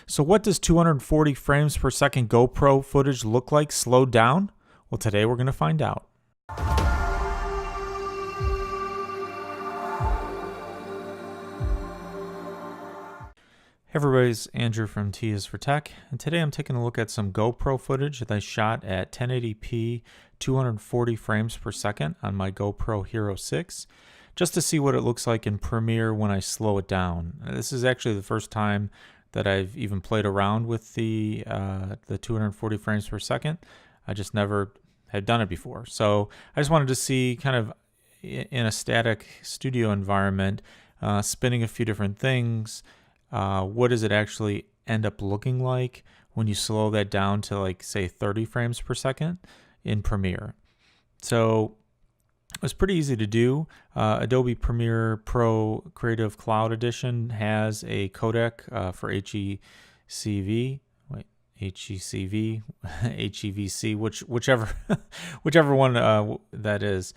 So what does 240 frames per second GoPro footage look like slowed down? Well, today we're going to find out. Hey everybody, it's Andrew from T is for Tech, and today I'm taking a look at some GoPro footage that I shot at 1080p 240 frames per second on my GoPro Hero 6, just to see what it looks like in Premiere when I slow it down. This is actually the first time that I've even played around with the 240 frames per second. I just never had done it before. So I just wanted to see kind of in a static studio environment, spinning a few different things. What does it actually end up looking like when you slow that down to, like, say 30 frames per second in Premiere? So it was pretty easy to do. Adobe Premiere Pro Creative Cloud Edition has a codec for HECV, whichever one that is,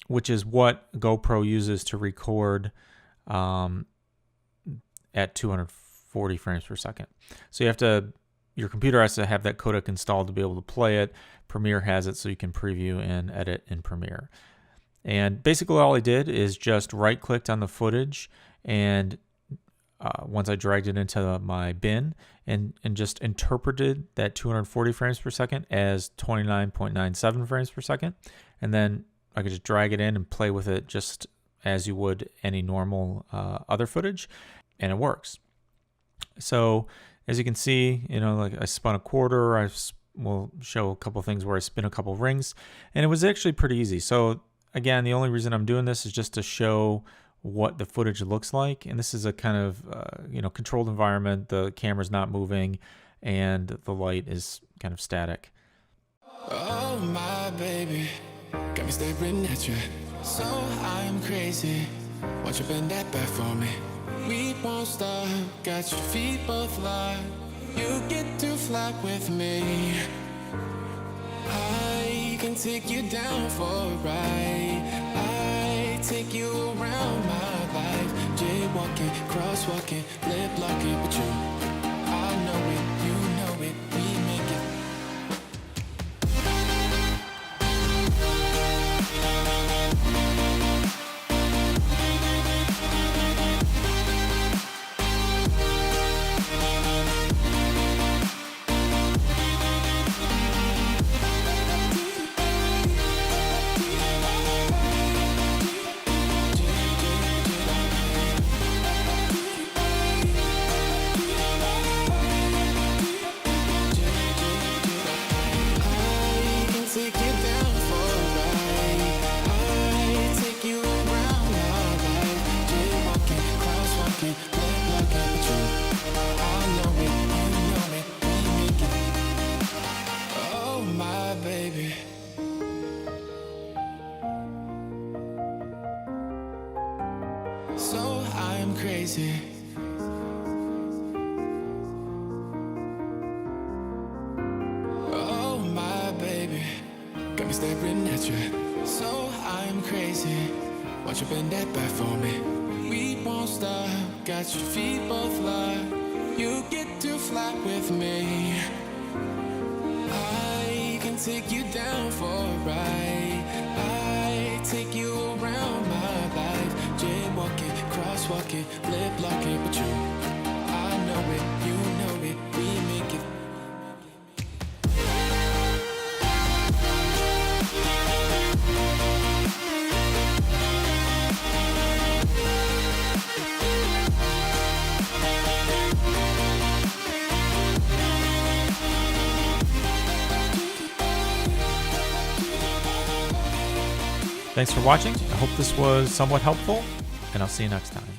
which is what GoPro uses to record at 240 frames per second. So your computer has to have that codec installed to be able to play it. Premiere has it so you can preview and edit in Premiere. And basically all I did is just right-clicked on the footage, and once I dragged it into my bin and just interpreted that 240 frames per second as 29.97 frames per second. And then I could just drag it in and play with it just as you would any normal other footage, and it works. So as you can see, like I spun a quarter. We'll show a couple things where I spin a couple rings, and it was actually pretty easy. So again, the only reason I'm doing this is just to show what the footage looks like. And this is a kind of controlled environment. The camera's not moving, and the light is kind of static. Oh my baby, got me staring at you, so I'm crazy. Won't you bend that back for me? We won't stop, got your feet both locked. You get to fly with me. I can take you down for a ride. I take you around my life. Jaywalking, crosswalking, lip locking, but you, I know it, you know it, we make it. So I'm crazy. Oh my baby, got me staring at you, so I'm crazy. Won't you bend that back for me? We won't stop, got your feet both locked. You get to fly with me. I can take you down for a ride. I take you around my life. Jaywalking, crosswalking, lip locking, but you, I know it, you know it, we make it. Thanks for watching. I hope this was somewhat helpful, and I'll see you next time.